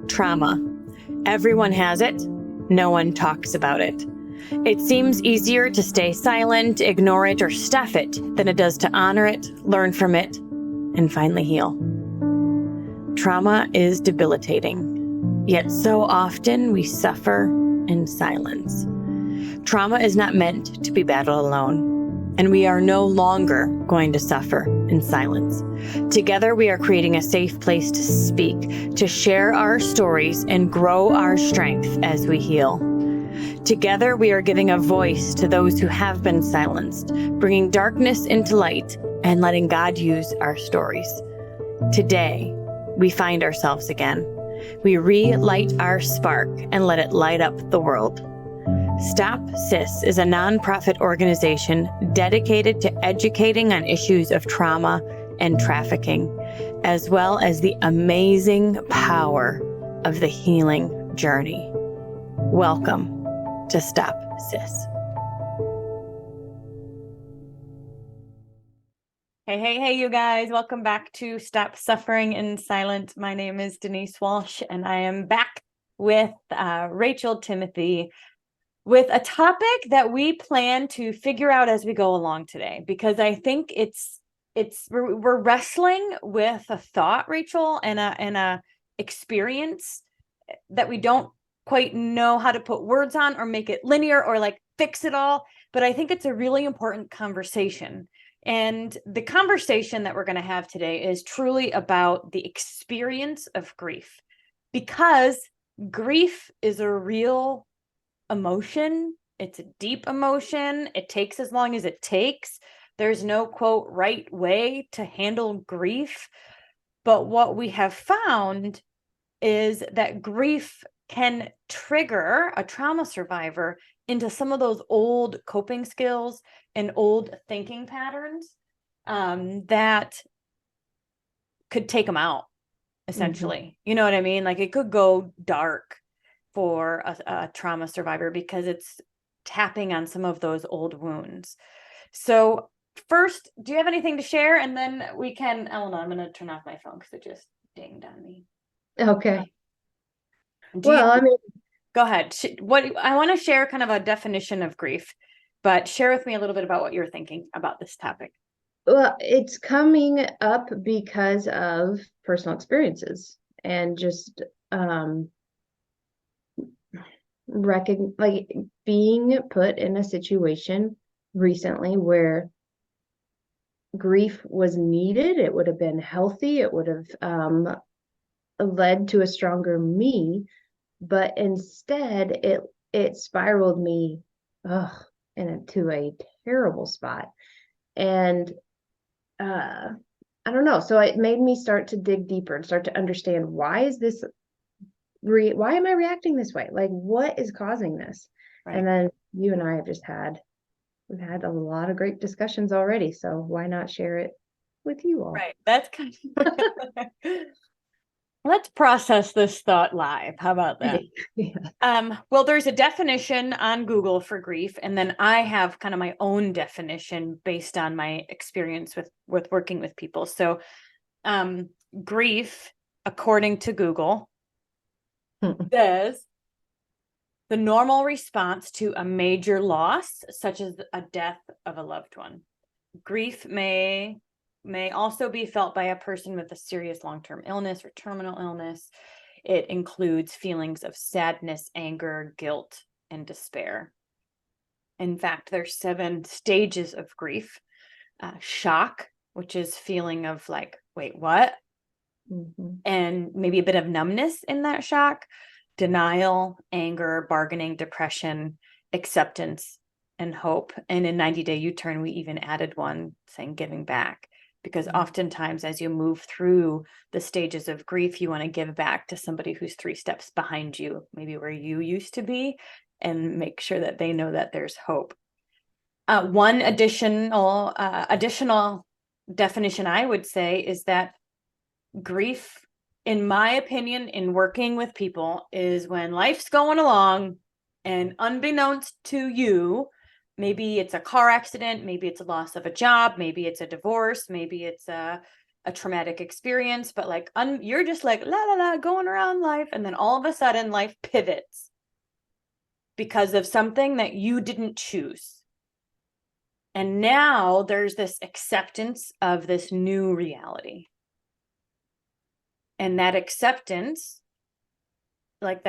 Trauma. Everyone has it. No one talks about it. It seems easier to stay silent, ignore it, or stuff it than it does to honor it, learn from it, and finally heal. Trauma is debilitating, yet so often we suffer in silence. Trauma is not meant to be battled alone, and we are no longer going to suffer in silence. Together, we are creating a safe place to speak, to share our stories, and grow our strength as we heal. Together, we are giving a voice to those who have been silenced, bringing darkness into light, and letting God use our stories. Today, we find ourselves again. We relight our spark and let it light up the world. Stop SIS is a nonprofit organization dedicated to educating on issues of trauma and trafficking, as well as the amazing power of the healing journey. Welcome to Stop SIS. Hey, you guys. Welcome back to Stop Suffering in Silence. My name is Denise Walsh, and I am back with Rachel Timothy with a topic that we plan to figure out as we go along today, because I think we're wrestling with a thought, Rachel, and a experience that we don't quite know how to put words on or make it linear or like fix it all. But I think it's a really important conversation. And the conversation that we're going to have today is truly about the experience of grief, because grief is a real emotion. It's a deep emotion. It takes as long as it takes. There's no, quote, right way to handle grief. But what we have found is that grief can trigger a trauma survivor into some of those old coping skills and old thinking patterns that could take them out, essentially. Mm-hmm. You know what I mean? Like, it could go dark for a trauma survivor because it's tapping on some of those old wounds. So first, do you have anything to share? And then we can, I'm going to turn off my phone because it just dinged on me. Okay. Go ahead. I want to share kind of a definition of grief, but share with me a little bit about what you're thinking about this topic. Well, it's coming up because of personal experiences and just being put in a situation recently where grief was needed. It would have been healthy. It would have led to a stronger me, but instead it spiraled me into a terrible spot. And I don't know. So it made me start to dig deeper and start to understand, why am I reacting this way? Like, what is causing this? Right. And then you and I have we've had a lot of great discussions already. So why not share it with you all? Right. That's kind of let's process this thought live. How about that? Yeah. Well, there's a definition on Google for grief, and then I have kind of my own definition based on my experience with working with people. So grief, according to Google, says the normal response to a major loss, such as a death of a loved one. Grief may also be felt by a person with a serious long-term illness or terminal illness. It includes feelings of sadness, anger, guilt, and despair. In fact, there's 7 stages of grief. Shock, which is feeling of like, wait, what? Mm-hmm. And maybe a bit of numbness in that shock. Denial, anger, bargaining, depression, acceptance, and hope. And in 90-Day U-Turn, we even added one saying giving back. Because oftentimes as you move through the stages of grief, you want to give back to somebody who's 3 steps behind you, maybe where you used to be, and make sure that they know that there's hope. One additional definition I would say is that grief, in my opinion, in working with people, is when life's going along and unbeknownst to you, maybe it's a car accident, maybe it's a loss of a job, maybe it's a divorce, maybe it's a a traumatic experience, but like you're just like la la la going around life, and then all of a sudden life pivots because of something that you didn't choose. And now there's this acceptance of this new reality. And that acceptance, like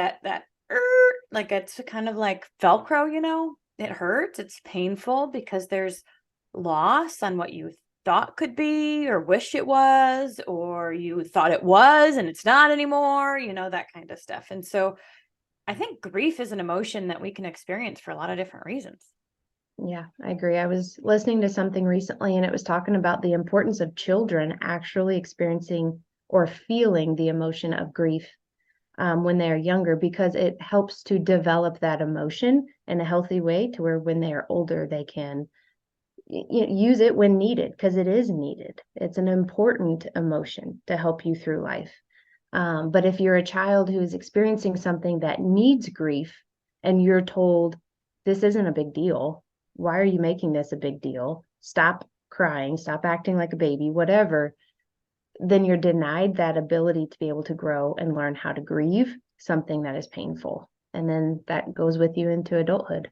like it's kind of like Velcro, it hurts, it's painful because there's loss on what you thought could be or wish it was, or you thought it was and it's not anymore, that kind of stuff. And so I think grief is an emotion that we can experience for a lot of different reasons. Yeah, I agree. I was listening to something recently and it was talking about the importance of children actually experiencing or feeling the emotion of grief when they're younger, because it helps to develop that emotion in a healthy way to where when they are older, they can use it when needed, because it is needed. It's an important emotion to help you through life. But if you're a child who is experiencing something that needs grief and you're told, this isn't a big deal, why are you making this a big deal? Stop crying, stop acting like a baby, whatever. Then you're denied that ability to be able to grow and learn how to grieve something that is painful. And then that goes with you into adulthood.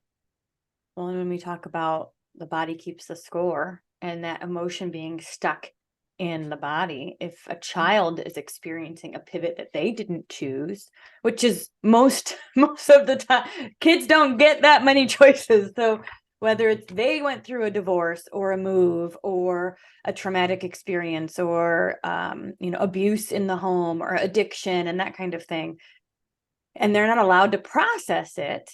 Well, and when we talk about the body keeps the score and that emotion being stuck in the body, if a child is experiencing a pivot that they didn't choose, which is most of the time, kids don't get that many choices. So whether it's they went through a divorce or a move or a traumatic experience or abuse in the home or addiction and that kind of thing, and they're not allowed to process it,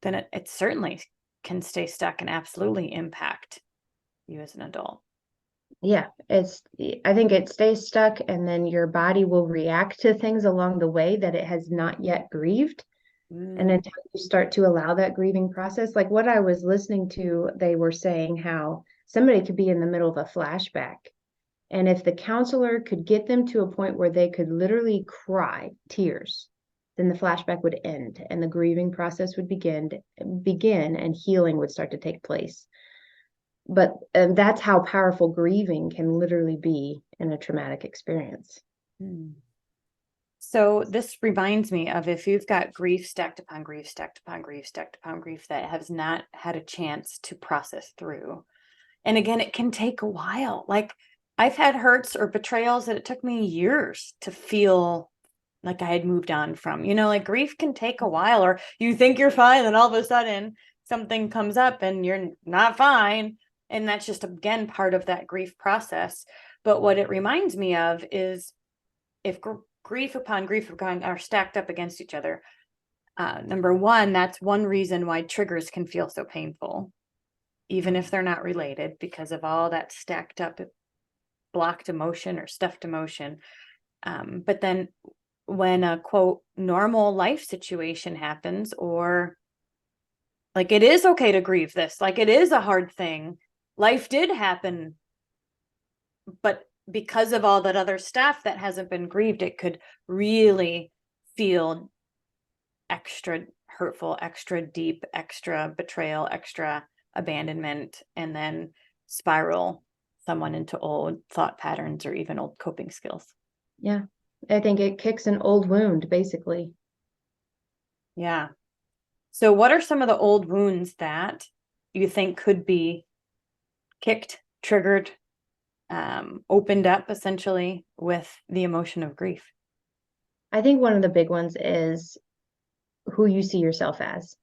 then it certainly can stay stuck and absolutely impact you as an adult. Yeah, I think it stays stuck, and then your body will react to things along the way that it has not yet grieved. And until you start to allow that grieving process, like what I was listening to, they were saying how somebody could be in the middle of a flashback. And if the counselor could get them to a point where they could literally cry tears, then the flashback would end and the grieving process would begin and healing would start to take place. But that's how powerful grieving can literally be in a traumatic experience. So this reminds me of, if you've got grief stacked upon grief, stacked upon grief, stacked upon grief that has not had a chance to process through. And again, it can take a while. Like I've had hurts or betrayals that it took me years to feel like I had moved on from, like grief can take a while, or you think you're fine and all of a sudden something comes up and you're not fine. And that's just, again, part of that grief process. But what it reminds me of is if grief upon are stacked up against each other, number one, that's one reason why triggers can feel so painful, even if they're not related, because of all that stacked up blocked emotion or stuffed emotion. But then when a quote normal life situation happens, or like it is okay to grieve this, like it is a hard thing, life did happen, but because of all that other stuff that hasn't been grieved, it could really feel extra hurtful, extra deep, extra betrayal, extra abandonment, and then spiral someone into old thought patterns or even old coping skills. Yeah, I think it kicks an old wound, basically. Yeah. So what are some of the old wounds that you think could be kicked, triggered, opened up essentially with the emotion of grief? I think one of the big ones is who you see yourself as.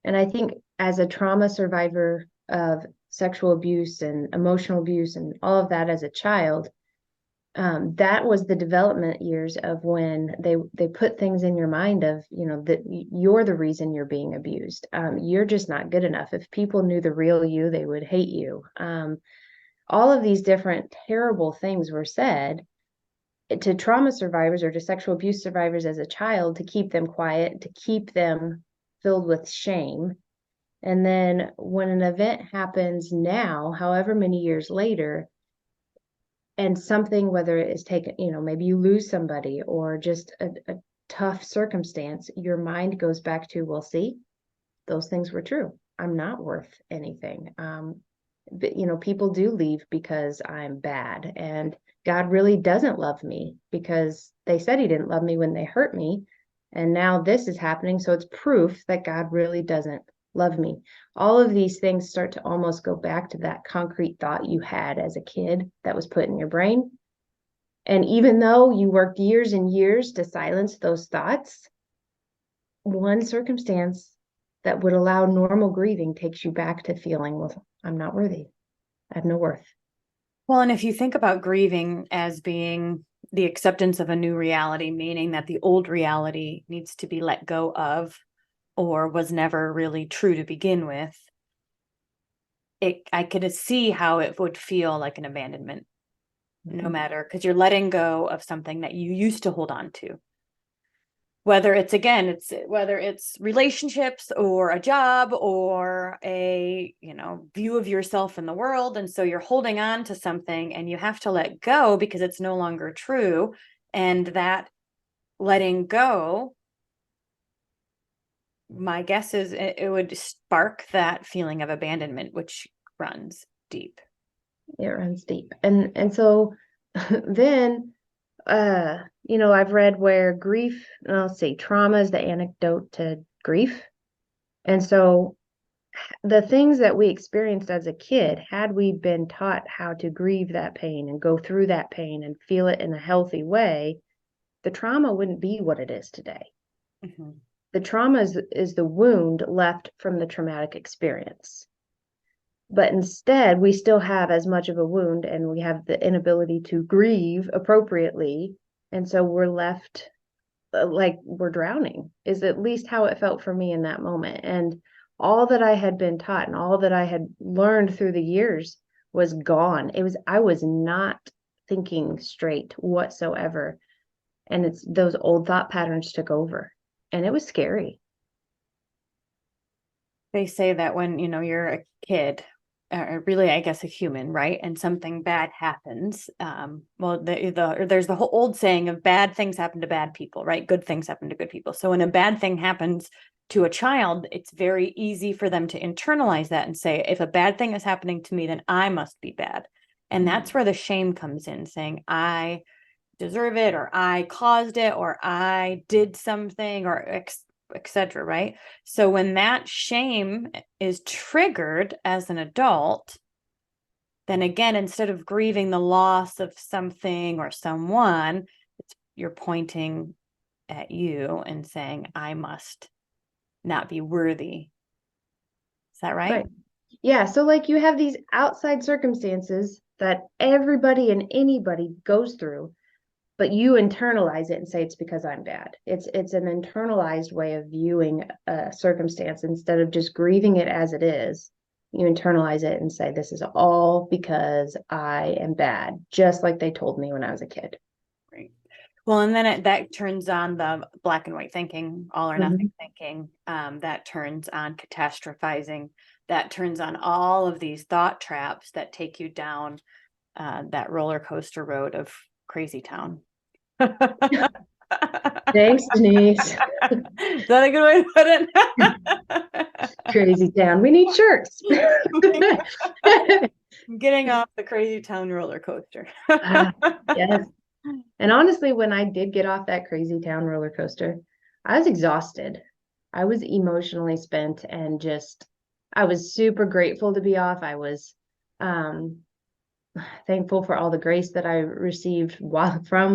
And I think as a trauma survivor of sexual abuse and emotional abuse and all of that as a child, that was the development years of when they put things in your mind of, that you're the reason you're being abused. You're just not good enough. If people knew the real you, they would hate you. All of these different terrible things were said to trauma survivors or to sexual abuse survivors as a child to keep them quiet, to keep them filled with shame. And then when an event happens now, however many years later, and something, whether it is taken, maybe you lose somebody or just a tough circumstance, your mind goes back to, well, see, those things were true. I'm not worth anything. But, people do leave because I'm bad. And God really doesn't love me because they said he didn't love me when they hurt me. And now this is happening. So it's proof that God really doesn't love me. All of these things start to almost go back to that concrete thought you had as a kid that was put in your brain. And even though you worked years and years to silence those thoughts, one circumstance that would allow normal grieving takes you back to feeling, well, I'm not worthy. I have no worth. Well, and if you think about grieving as being the acceptance of a new reality, meaning that the old reality needs to be let go of or was never really true to begin with, I could see how it would feel like an abandonment, no matter, because you're letting go of something that you used to hold on to. Whether it's, again, whether it's relationships or a job or a, view of yourself in the world. And so you're holding on to something and you have to let go because it's no longer true. And that letting go, my guess is it would spark that feeling of abandonment, which runs deep. It runs deep. And so then I've read where grief, let's see, trauma is the antidote to grief. And so the things that we experienced as a kid, had we been taught how to grieve that pain and go through that pain and feel it in a healthy way, the trauma wouldn't be what it is today. Mm-hmm. The trauma is the wound left from the traumatic experience. But instead, we still have as much of a wound and we have the inability to grieve appropriately. And so we're left like we're drowning, is at least how it felt for me in that moment. And all that I had been taught and all that I had learned through the years was gone. I was not thinking straight whatsoever. And it's those old thought patterns took over. And it was scary. They say that when, you're a kid, or really, I guess, a human, right? And something bad happens. There's the whole old saying of bad things happen to bad people, right? Good things happen to good people. So when a bad thing happens to a child, it's very easy for them to internalize that and say, if a bad thing is happening to me, then I must be bad. And that's where the shame comes in, saying, I deserve it, or I caused it, or I did something, or etc. Right? So when that shame is triggered as an adult, then again, instead of grieving the loss of something or someone, you're pointing at you and saying, I must not be worthy. Is that right? Right. Yeah. So, like, you have these outside circumstances that everybody and anybody goes through, but you internalize it and say it's because I'm bad. It's an internalized way of viewing a circumstance instead of just grieving it as it is. You internalize it and say, this is all because I am bad, just like they told me when I was a kid. Right. Well, and then that turns on the black and white thinking, all or nothing thinking. That turns on catastrophizing. That turns on all of these thought traps that take you down that roller coaster road of crazy town. Thanks, Denise. Is that a good way to put it? Crazy town. We need shirts. Getting off the crazy town roller coaster. Yes. And honestly, when I did get off that crazy town roller coaster, I was exhausted. I was emotionally spent and I was super grateful to be off. I was thankful for all the grace that I received from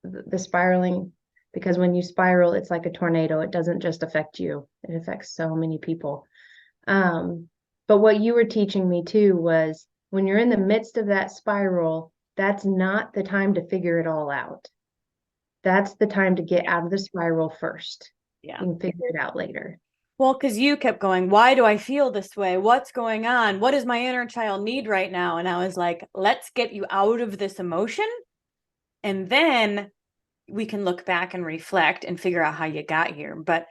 the spiraling, because when you spiral, it's like a tornado. It doesn't just affect you, it affects so many people. But what you were teaching me too was when you're in the midst of that spiral, that's not the time to figure it all out. That's the time to get out of the spiral first. Yeah. You can figure it out later. Well, because you kept going, why do I feel this way? What's going on? What does my inner child need right now? And I was like, let's get you out of this emotion. And then we can look back and reflect and figure out how you got here. But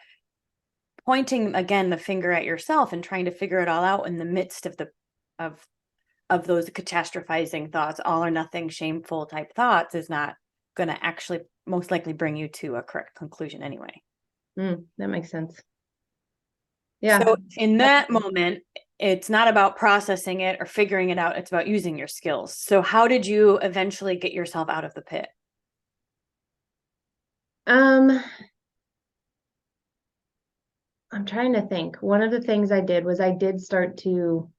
pointing again the finger at yourself and trying to figure it all out in the midst of those catastrophizing thoughts, all or nothing, shameful type thoughts, is not going to actually most likely bring you to a correct conclusion anyway. That makes sense. Yeah. So in that moment, it's not about processing it or figuring it out. It's about using your skills. So how did you eventually get yourself out of the pit? Um, I'm trying to think. One of the things I did was I did start to,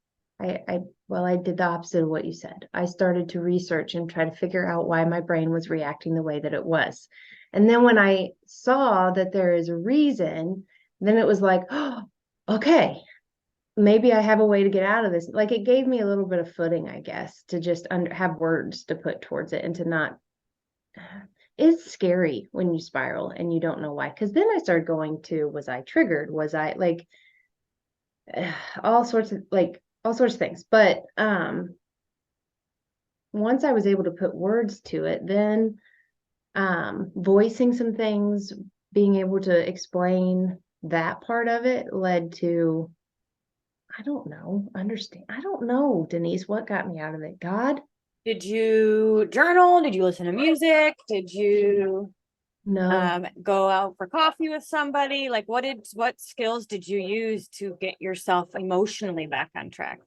I did the opposite of what you said. I started to research and try to figure out why my brain was reacting the way that it was. And then when I saw that there is a reason, then it was like, oh, okay, maybe I have a way to get out of this. Like it gave me a little bit of footing, I guess, to just have words to put towards it and to not. It's scary when you spiral and you don't know why. Because then I started going to, was I triggered? Was I like all sorts of things. But once I was able to put words to it, then voicing some things, being able to explain that part of it led to, I don't know, understand. I don't know, Denise, what got me out of it? God? Did you journal? Did you listen to music? Did you No. go out for coffee with somebody? Like what skills did you use to get yourself emotionally back on track?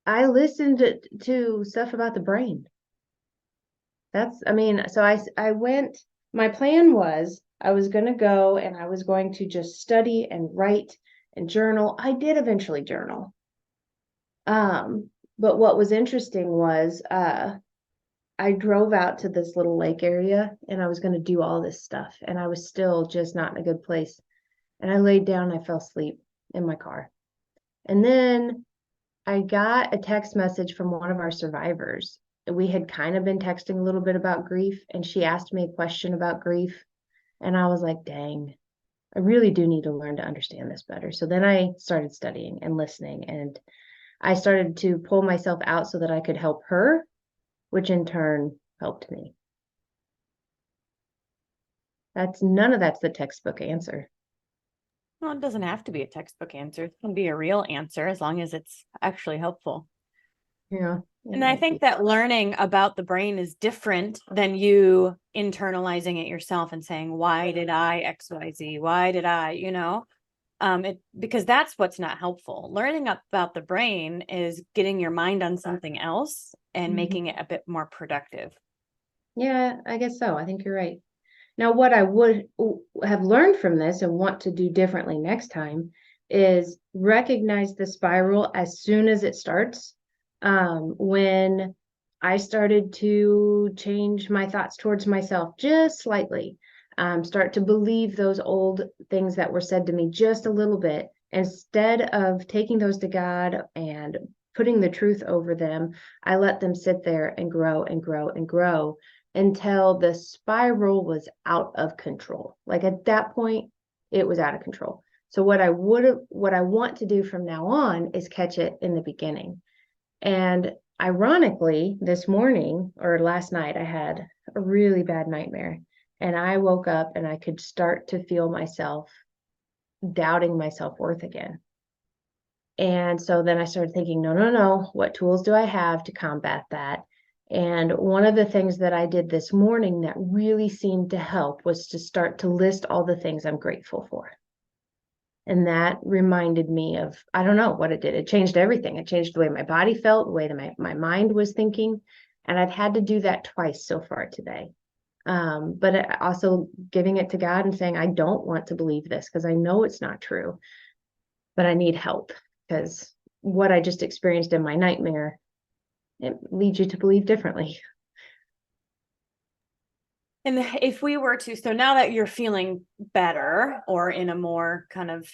I listened to stuff about the brain. So I went, my plan was I was going to go and I was going to just study and write and journal. I did eventually journal. But what was interesting was I drove out to this little lake area and I was going to do all this stuff and I was still just not in a good place. And I laid down, I fell asleep in my car. And then I got a text message from one of our survivors. We had kind of been texting a little bit about grief, and she asked me a question about grief. And I was like, dang, I really do need to learn to understand this better. So then I started studying and listening, and I started to pull myself out so that I could help her, which in turn helped me. None of that's the textbook answer. Well, it doesn't have to be a textbook answer. It can be a real answer as long as it's actually helpful. Yeah. And I think that learning about the brain is different than you internalizing it yourself and saying, why did I XYZ? Why did I, because that's what's not helpful. Learning about the brain is getting your mind on something else and making it a bit more productive. Yeah, I guess so. I think you're right. Now, what I would have learned from this and want to do differently next time is recognize the spiral as soon as it starts. When I started to change my thoughts towards myself just slightly, start to believe those old things that were said to me just a little bit, instead of taking those to God and putting the truth over them, I let them sit there and grow and grow and grow until the spiral was out of control. Like at that point, it was out of control. So what I want to do from now on is catch it in the beginning. And ironically, this morning or last night, I had a really bad nightmare. And I woke up and I could start to feel myself doubting my self-worth again. And so then I started thinking, no, no, no, what tools do I have to combat that? And one of the things that I did this morning that really seemed to help was to start to list all the things I'm grateful for. And that reminded me of, I don't know what it did. It changed everything. It changed the way my body felt, the way that my mind was thinking. And I've had to do that twice so far today. But also giving it to God and saying, I don't want to believe this because I know it's not true, but I need help because what I just experienced in my nightmare, it leads you to believe differently. And if we were to, so now that you're feeling better or in a more kind of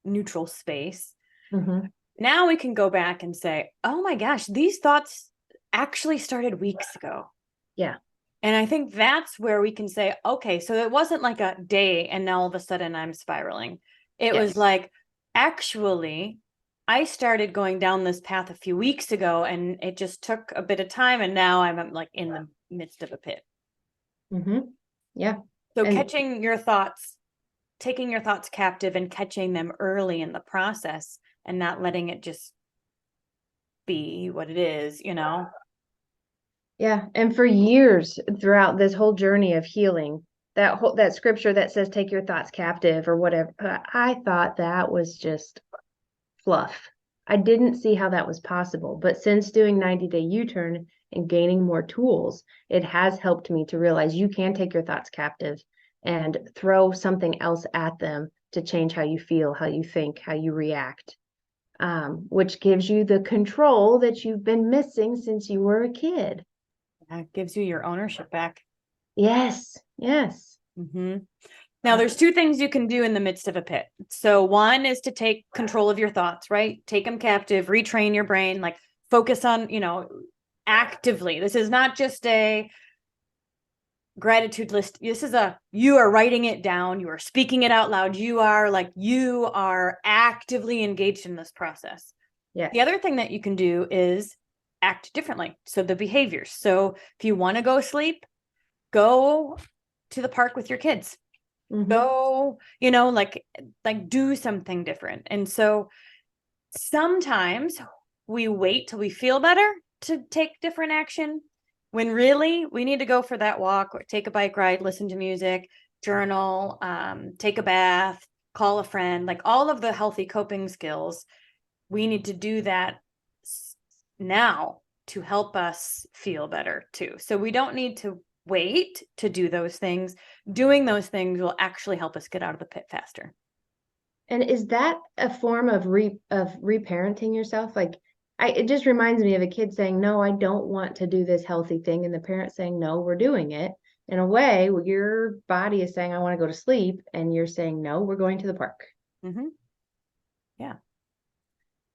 neutral space, now we can go back and say, oh my gosh, these thoughts actually started weeks ago. Yeah. And I think that's where we can say, okay, so it wasn't like a day and now all of a sudden I'm spiraling. It was like, actually, I started going down this path a few weeks ago and it just took a bit of time. And now I'm like in the midst of a pit. Yeah. So catching your thoughts, taking your thoughts captive and catching them early in the process and not letting it just be what it is, Yeah. And for years throughout this whole journey of healing, that scripture that says take your thoughts captive or whatever. I thought that was just fluff. I didn't see how that was possible. But since doing 90-day U-turn and gaining more tools, it has helped me to realize you can take your thoughts captive and throw something else at them to change how you feel, how you think, how you react, which gives you the control that you've been missing since you were a kid. That gives you your ownership back. Yes, yes. Mm-hmm. Now, there's two things you can do in the midst of a pit. So one is to take control of your thoughts, right? Take them captive, retrain your brain, like focus on, actively. This is not just a gratitude list. This is you are writing it down. You are speaking it out loud. You are actively engaged in this process. Yes. The other thing that you can do is act differently. So the behaviors. So if you want to go sleep, go to the park with your kids. Mm-hmm. Go, like do something different. And so sometimes we wait till we feel better to take different action, when really we need to go for that walk or take a bike ride, listen to music, journal, take a bath, call a friend, like all of the healthy coping skills. We need to do that now to help us feel better too. So we don't need to wait to do those things. Doing those things will actually help us get out of the pit faster. And is that a form of reparenting yourself? Like, it just reminds me of a kid saying, "No, I don't want to do this healthy thing," and the parent saying, "No, we're doing it." In a way, your body is saying, "I want to go to sleep," and you're saying, "No, we're going to the park." Mm-hmm.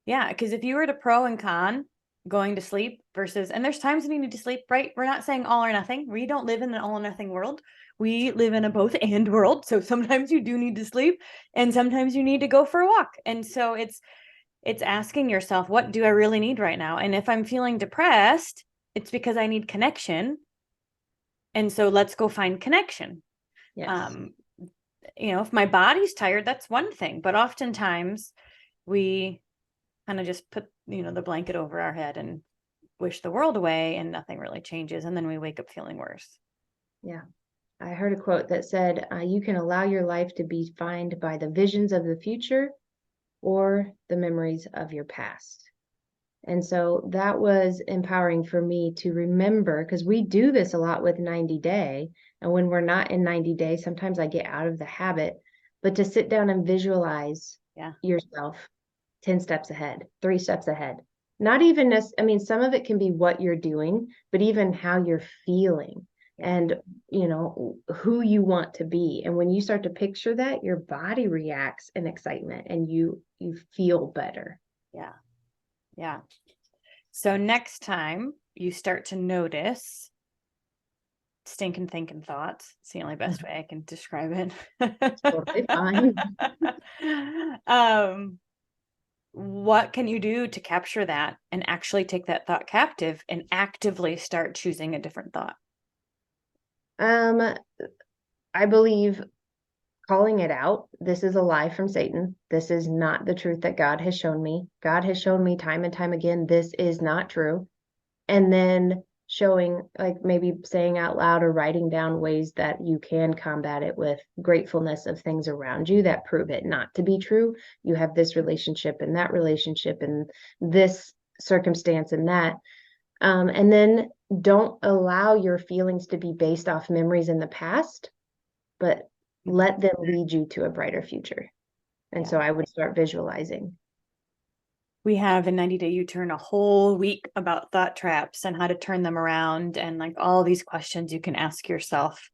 Yeah, because if you were to pro and con going to sleep versus, and there's times when you need to sleep, right? We're not saying all or nothing. We don't live in an all or nothing world. We live in a both and world. So sometimes you do need to sleep and sometimes you need to go for a walk. And so it's asking yourself, what do I really need right now? And if I'm feeling depressed, it's because I need connection. And so let's go find connection. Yes. If my body's tired, that's one thing, but oftentimes we kind of just put, the blanket over our head and wish the world away and nothing really changes. And then we wake up feeling worse. Yeah. I heard a quote that said, "You can allow your life to be defined by the visions of the future or the memories of your past." And so that was empowering for me to remember, because we do this a lot with 90 day. And when we're not in 90 days, sometimes I get out of the habit, but to sit down and visualize yourself 10 steps ahead, 3 steps ahead. Not even some of it can be what you're doing, but even how you're feeling and, who you want to be. And when you start to picture that, your body reacts in excitement and you feel better. Yeah. Yeah. So next time you start to notice stinking thinking thoughts, it's the only best way I can describe it. Totally fine. What can you do to capture that and actually take that thought captive and actively start choosing a different thought? I believe calling it out. This is a lie from Satan. This is not the truth that God has shown me. God has shown me time and time again, this is not true. And then showing, like maybe saying out loud or writing down ways that you can combat it with gratefulness of things around you that prove it not to be true. You have this relationship and that relationship and this circumstance and that. And then don't allow your feelings to be based off memories in the past, but let them lead you to a brighter future. And so I would start visualizing. We have in 90 Day U-Turn a whole week about thought traps and how to turn them around, and like all these questions you can ask yourself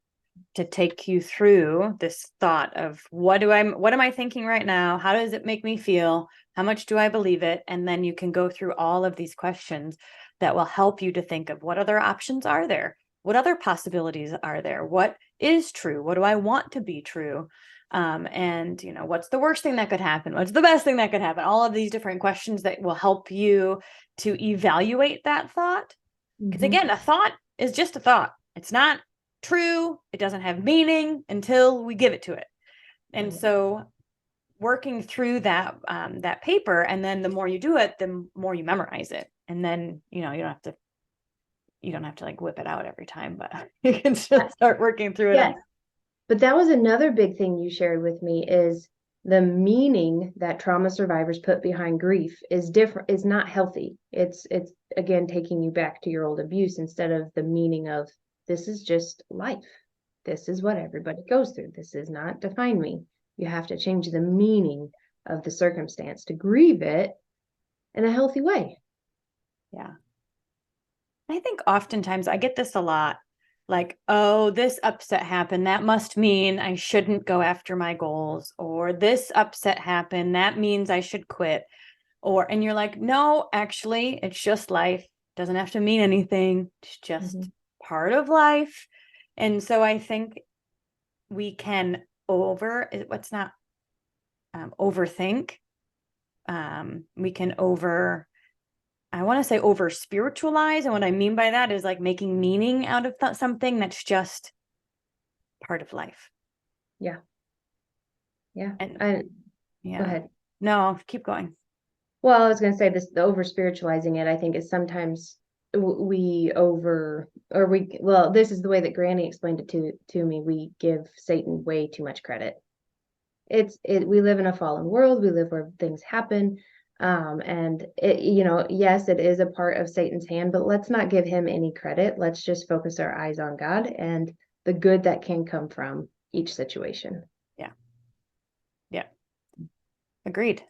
to take you through this thought of what am I thinking right now? How does it make me feel? How much do I believe it? And then you can go through all of these questions that will help you to think of what other options are there? What other possibilities are there? What is true? What do I want to be true? And what's the worst thing that could happen? What's the best thing that could happen? All of these different questions that will help you to evaluate that thought. Because again, a thought is just a thought. It's not true. It doesn't have meaning until we give it to it. And so working through that paper, and then the more you do it, the more you memorize it. And then, you don't have to like whip it out every time, but you can just start working through it. Yes. But that was another big thing you shared with me is the meaning that trauma survivors put behind grief is different, is not healthy. It's again taking you back to your old abuse instead of the meaning of this is just life. This is what everybody goes through. This does not define me. You have to change the meaning of the circumstance to grieve it in a healthy way. Yeah. I think oftentimes I get this a lot. Like, oh, this upset happened. That must mean I shouldn't go after my goals. Or this upset happened. That means I should quit. And you're like, no, actually, it's just life. Doesn't have to mean anything. It's just part of life. And so I think we can overthink. We can I want to say over spiritualize. And what I mean by that is like making meaning out of something that's just part of life. Yeah. Yeah. Yeah. Go ahead. No, keep going. Well, I was going to say this, the over spiritualizing it, I think is sometimes this is the way that Granny explained it to me. We give Satan way too much credit. We live in a fallen world. We live where things happen. And yes, it is a part of Satan's hand, but let's not give him any credit. Let's just focus our eyes on God and the good that can come from each situation. Yeah. Yeah. Agreed.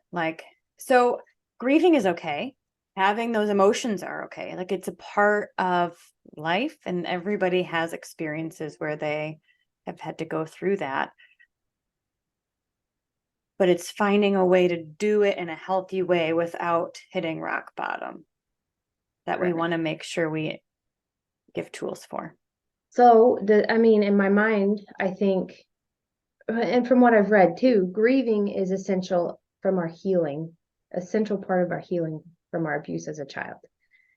So grieving is okay. Having those emotions are okay. Like it's a part of life, and everybody has experiences where they have had to go through that. But it's finding a way to do it in a healthy way without hitting rock bottom that we want to make sure we give tools for. So, in my mind, I think, and from what I've read too, grieving is essential from our healing, essential part of our healing from our abuse as a child.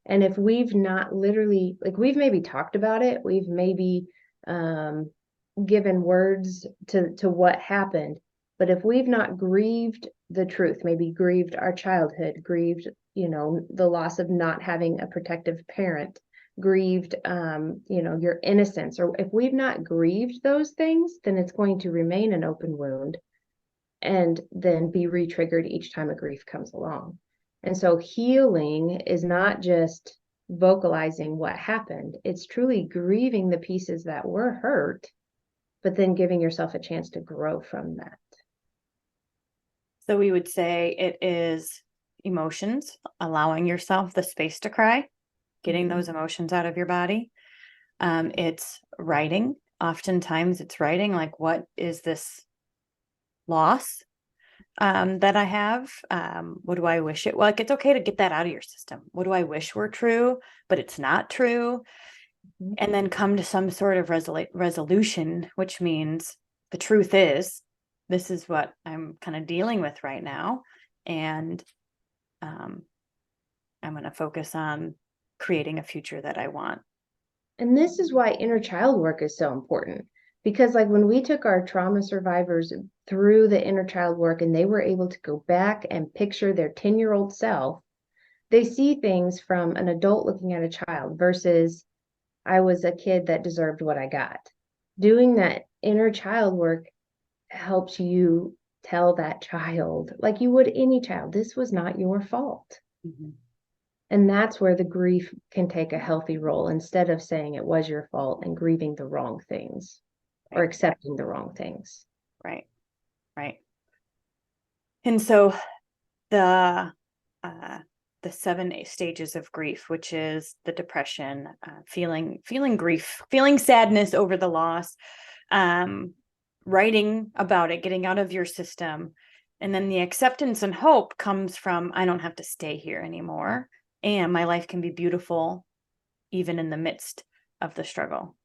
And if we've not literally, like we've maybe talked about it, we've maybe given words to what happened, but if we've not grieved the truth, maybe grieved our childhood, grieved, the loss of not having a protective parent, grieved, your innocence, or if we've not grieved those things, then it's going to remain an open wound and then be re-triggered each time a grief comes along. And so healing is not just vocalizing what happened, it's truly grieving the pieces that were hurt, but then giving yourself a chance to grow from that. So we would say it is emotions, allowing yourself the space to cry, getting those emotions out of your body. It's writing. Oftentimes it's writing, like, what is this loss that I have? What do I wish it was? Like, it's okay to get that out of your system. What do I wish were true, but it's not true? And then come to some sort of resolution, which means the truth is, this is what I'm kind of dealing with right now. And I'm going to focus on creating a future that I want. And this is why inner child work is so important. Because like when we took our trauma survivors through the inner child work and they were able to go back and picture their 10-year-old self, they see things from an adult looking at a child versus I was a kid that deserved what I got. Doing that inner child work helps you tell that child, like you would any child, this was not your fault. And that's where the grief can take a healthy role instead of saying it was your fault and grieving the wrong things or accepting the wrong things. Right. And so the 7 stages of grief, which is the depression, feeling grief, feeling sadness over the loss, writing about it, getting out of your system. And then the acceptance and hope comes from, I don't have to stay here anymore. And my life can be beautiful, even in the midst of the struggle.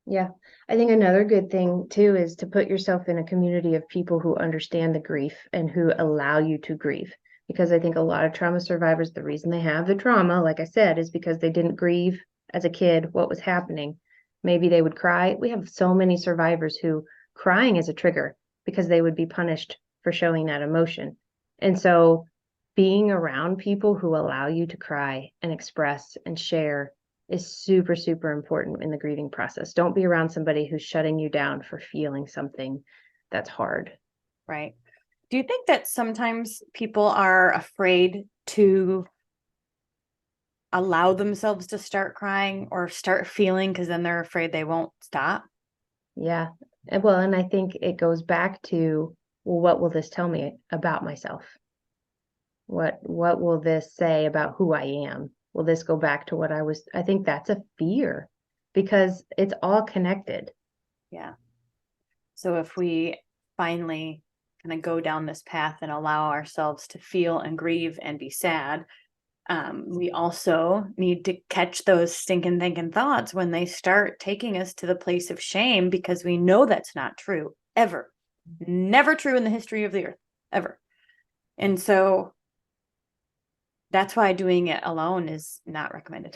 Yeah. I think another good thing too is to put yourself in a community of people who understand the grief and who allow you to grieve. Because I think a lot of trauma survivors, the reason they have the trauma, like I said, is because they didn't grieve as a kid what was happening. Maybe they would cry. We have so many survivors who crying is a trigger because they would be punished for showing that emotion. And so being around people who allow you to cry and express and share is super, super important in the grieving process. Don't be around somebody who's shutting you down for feeling something that's hard. Right. Do you think that sometimes people are afraid to allow themselves to start crying or start feeling because then they're afraid they won't stop? Yeah. Well, and I think it goes back to, well, what will this tell me about myself? What will this say about who I am? Will this go back to what I think that's a fear because it's all connected. Yeah. So if we finally kind of go down this path and allow ourselves to feel and grieve and be sad, we also need to catch those stinking thinking thoughts when they start taking us to the place of shame, because we know that's not true ever. Never true in the history of the earth, ever. And so that's why doing it alone is not recommended.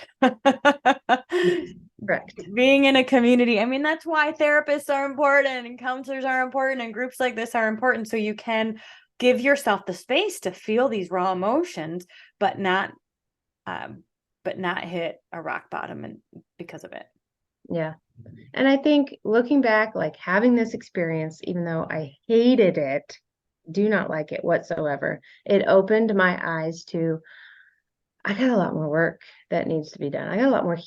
Correct. Being in a community, I mean, that's why therapists are important and counselors are important and groups like this are important. So you can give yourself the space to feel these raw emotions, but not hit a rock bottom and because of it. Yeah. And I think looking back, like having this experience, even though I hated it, do not like it whatsoever, it opened my eyes to, I got a lot more work that needs to be done. I got a lot more,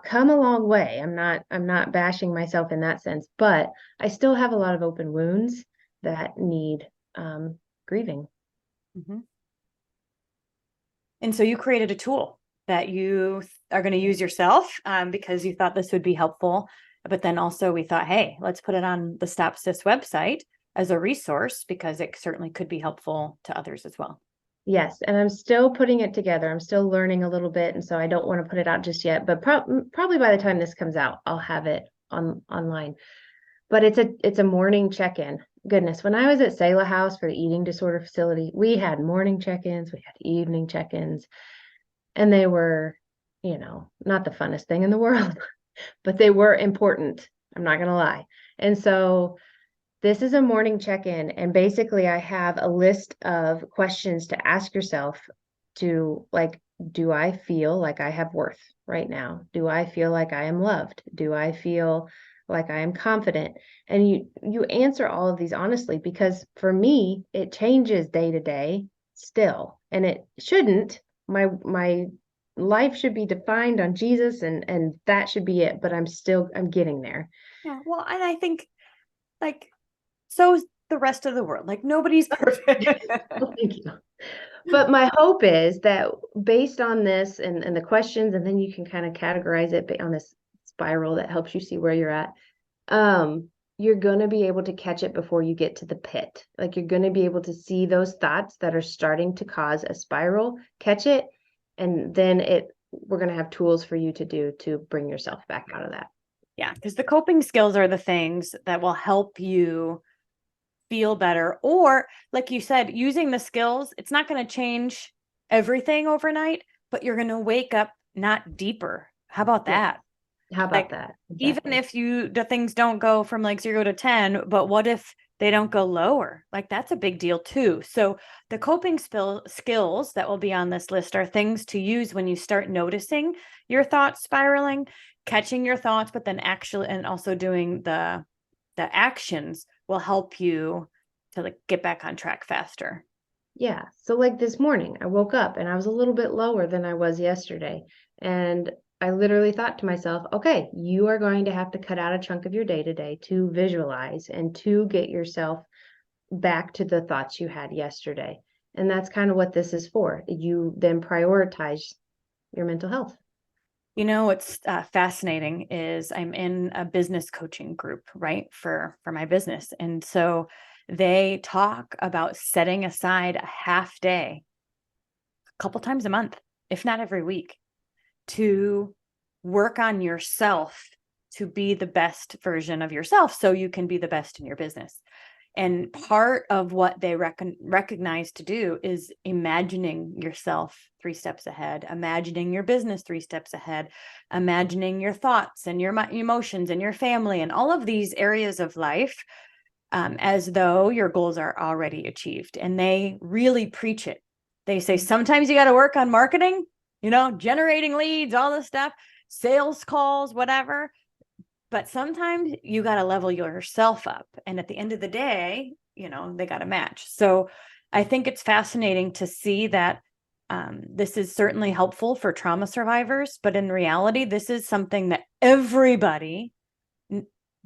come a long way. I'm not bashing myself in that sense, but I still have a lot of open wounds that need grieving. Mm-hmm. And so you created a tool that you are going to use yourself because you thought this would be helpful. But then also we thought, hey, let's put it on the Stop SIS website as a resource because it certainly could be helpful to others as well. Yes, and I'm still putting it together. I'm still learning a little bit, and so I don't want to put it out just yet. But probably by the time this comes out, I'll have it online. But it's a morning check-in. Goodness, when I was at Selah House for the eating disorder facility, we had morning check-ins, we had evening check-ins, and they were, not the funnest thing in the world, but they were important. I'm not gonna lie. And so this is a morning check-in, and basically I have a list of questions to ask yourself to like, do I feel like I have worth right now? Do I feel like I am loved? Do I feel like I am confident? And you answer all of these honestly, because for me, it changes day to day still, and it shouldn't. My life should be defined on Jesus, and that should be it, but I'm getting there. Yeah, well, and I think like so is the rest of the world. Like nobody's perfect. Well, thank you. But my hope is that based on this and the questions, and then you can kind of categorize it on this spiral that helps you see where you're at. You're going to be able to catch it before you get to the pit. Like you're going to be able to see those thoughts that are starting to cause a spiral, catch it, and then we're going to have tools for you to do to bring yourself back out of that. Yeah, because the coping skills are the things that will help you feel better. Or like you said, using the skills, it's not going to change everything overnight, but you're going to wake up not deeper. How about that? How about Like, that? even Exactly. if the things don't go from like 0 to 10, but what if they don't go lower? Like that's a big deal too. So the coping skills that will be on this list are things to use when you start noticing your thoughts spiraling, catching your thoughts, but then actually, and also doing the actions will help you to like get back on track faster. Yeah. So like this morning, I woke up and I was a little bit lower than I was yesterday. And I literally thought to myself, okay, you are going to have to cut out a chunk of your day today to visualize and to get yourself back to the thoughts you had yesterday. And that's kind of what this is for. You then prioritize your mental health. You know, what's fascinating is I'm in a business coaching group, right, for my business. And so they talk about setting aside a half day a couple times a month, if not every week, to work on yourself to be the best version of yourself so you can be the best in your business. And part of what they recognize to do is imagining yourself 3 steps ahead, imagining your business 3 steps ahead, imagining your thoughts and your emotions and your family and all of these areas of life as though your goals are already achieved. And they really preach it. They say sometimes you got to work on marketing, generating leads, all this stuff. sales calls, whatever. But sometimes you got to level yourself up. And at the end of the day, they got to match. So I think it's fascinating to see that this is certainly helpful for trauma survivors, but in reality, this is something that everybody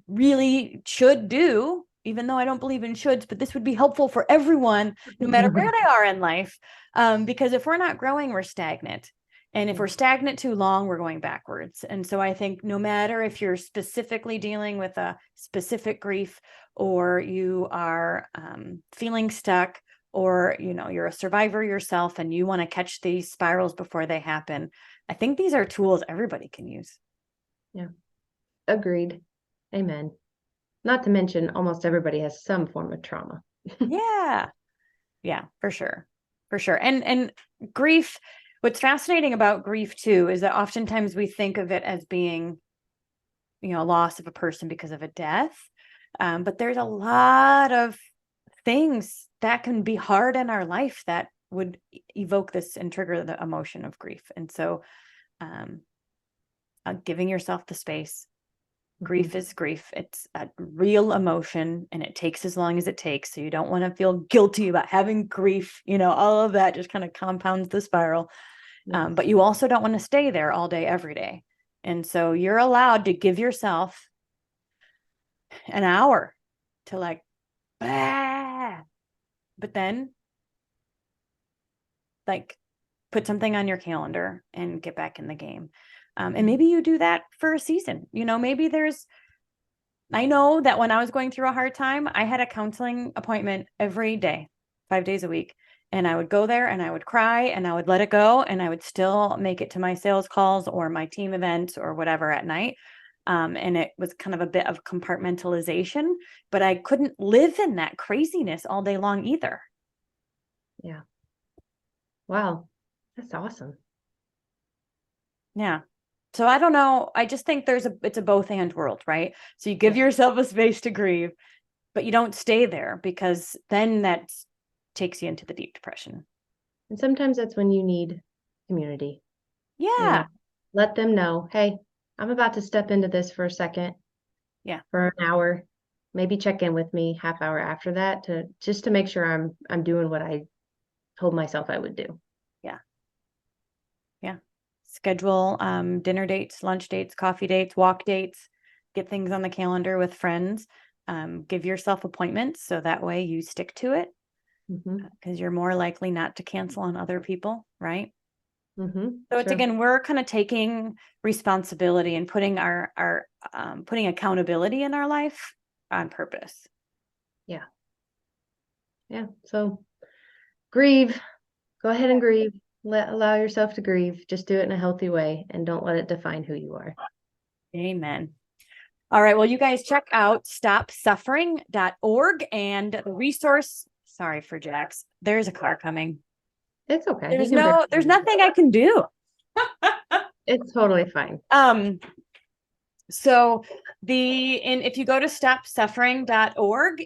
really should do, even though I don't believe in shoulds, but this would be helpful for everyone, no matter where they are in life. Because if we're not growing, we're stagnant. And if we're stagnant too long, we're going backwards. And so I think no matter if you're specifically dealing with a specific grief, or you are feeling stuck, or you're a survivor yourself and you want to catch these spirals before they happen, I think these are tools everybody can use. Yeah. Agreed. Amen. Not to mention, almost everybody has some form of trauma. Yeah, for sure. And grief, what's fascinating about grief too, is that oftentimes we think of it as being, a loss of a person because of a death. But there's a lot of things that can be hard in our life that would evoke this and trigger the emotion of grief. And so giving yourself the space. Grief is grief. It's a real emotion, and it takes as long as it takes. So you don't want to feel guilty about having grief. All of that just kind of compounds the spiral. But you also don't want to stay there all day, every day. And so you're allowed to give yourself an hour to but then put something on your calendar and get back in the game. And maybe you do that for a season. Maybe I know that when I was going through a hard time, I had a counseling appointment every day, 5 days a week. And I would go there and I would cry and I would let it go. And I would still make it to my sales calls or my team events or whatever at night. And it was kind of a bit of compartmentalization, but I couldn't live in that craziness all day long either. Yeah. Wow. That's awesome. Yeah. So I don't know. I just think it's a both and world, right? So you give yourself a space to grieve, but you don't stay there, because then that takes you into the deep depression. And sometimes that's when you need community. Yeah. Let them know, hey, I'm about to step into this for a second. Yeah. For an hour. Maybe check in with me half hour after that to make sure I'm doing what I told myself I would do. Yeah. Yeah. Schedule dinner dates, lunch dates, coffee dates, walk dates, get things on the calendar with friends. Give yourself appointments so that way you stick to it, because you're more likely not to cancel on other people, right? So it's again, we're kind of taking responsibility and putting our putting accountability in our life on purpose. Yeah. So grieve. Go ahead and grieve. Allow yourself to grieve. Just do it in a healthy way, and don't let it define who you are. Amen. All right. Well, you guys check out stopsuffering.org and the resource. Sorry for Jax. There's a car coming. It's okay. There's nothing I can do. It's totally fine. So if you go to stopsuffering.org,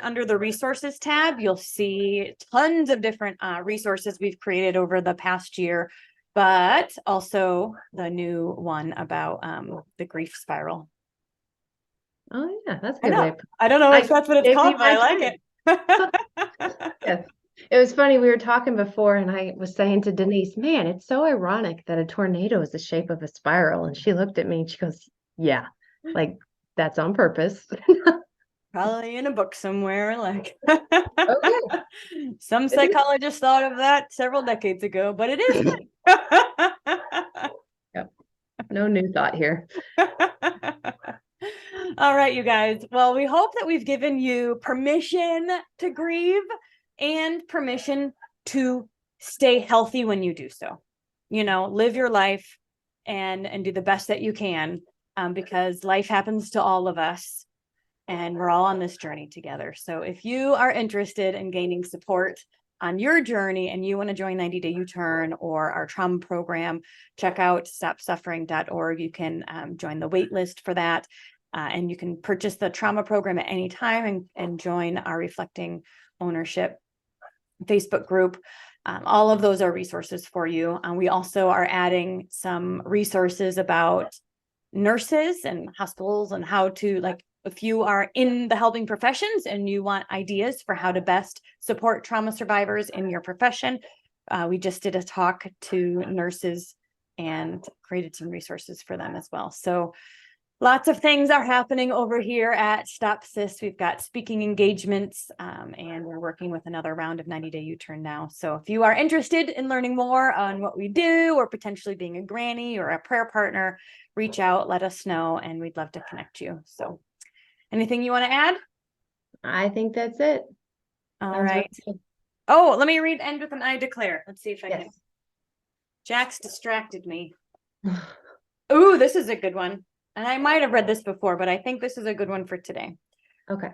under the resources tab, you'll see tons of different resources we've created over the past year, but also the new one about the grief spiral. Oh yeah, that's a good way. I don't know if that's what it's called, but I like it. Yes. It was funny. We were talking before, and I was saying to Denise, man, it's so ironic that a tornado is the shape of a spiral. And she looked at me and she goes, yeah, that's on purpose. Probably in a book somewhere. Some psychologist thought of that several decades ago, but it is. Yep. No new thought here. All right, you guys. Well, we hope that we've given you permission to grieve and permission to stay healthy when you do so. Live your life and do the best that you can, because life happens to all of us and we're all on this journey together. So if you are interested in gaining support on your journey and you want to join 90 Day U-Turn or our trauma program, check out stopsuffering.org. You can join the wait list for that. And you can purchase the trauma program at any time and join our Reflecting Ownership Facebook group. All of those are resources for you. We also are adding some resources about nurses and hospitals and how to, like, if you are in the helping professions and you want ideas for how to best support trauma survivors in your profession, we just did a talk to nurses and created some resources for them as well. So lots of things are happening over here at Stop SIS. We've got speaking engagements, and we're working with another round of 90-day U-turn now. So if you are interested in learning more on what we do, or potentially being a granny or a prayer partner, reach out, let us know, and we'd love to connect you. So anything you want to add? I think that's it. All Sounds right. really Oh, let me end with an I declare. Let's see if I good. can. Jack's distracted me. Ooh, this is a good one. And I might have read this before, but I think this is a good one for today. Okay.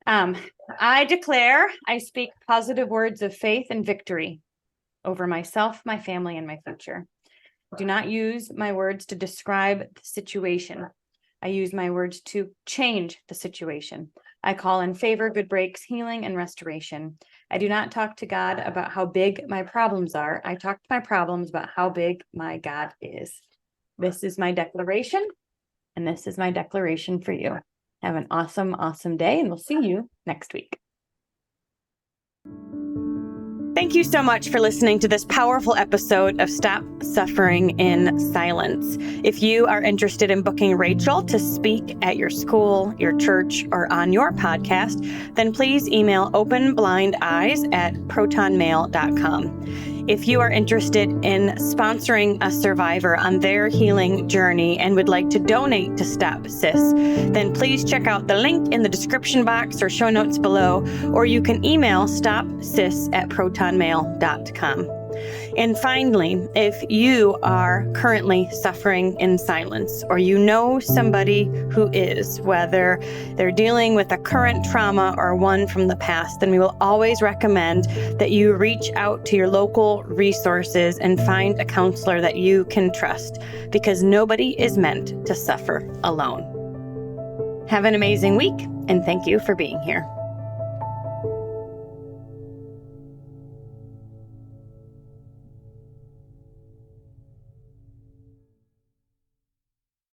I declare I speak positive words of faith and victory over myself, my family, and my future. Do not use my words to describe the situation. I use my words to change the situation. I call in favor, good breaks, healing, and restoration. I do not talk to God about how big my problems are. I talk to my problems about how big my God is. This is my declaration. And this is my declaration for you. Have an awesome, awesome day, and we'll see you next week. Thank you so much for listening to this powerful episode of Stop Suffering in Silence. If you are interested in booking Rachel to speak at your school, your church, or on your podcast, then please email openblindeyes@protonmail.com. If you are interested in sponsoring a survivor on their healing journey and would like to donate to Stop SIS, then please check out the link in the description box or show notes below, or you can email stopsis@protonmail.com. And finally, if you are currently suffering in silence, or you know somebody who is, whether they're dealing with a current trauma or one from the past, then we will always recommend that you reach out to your local resources and find a counselor that you can trust, because nobody is meant to suffer alone. Have an amazing week, and thank you for being here.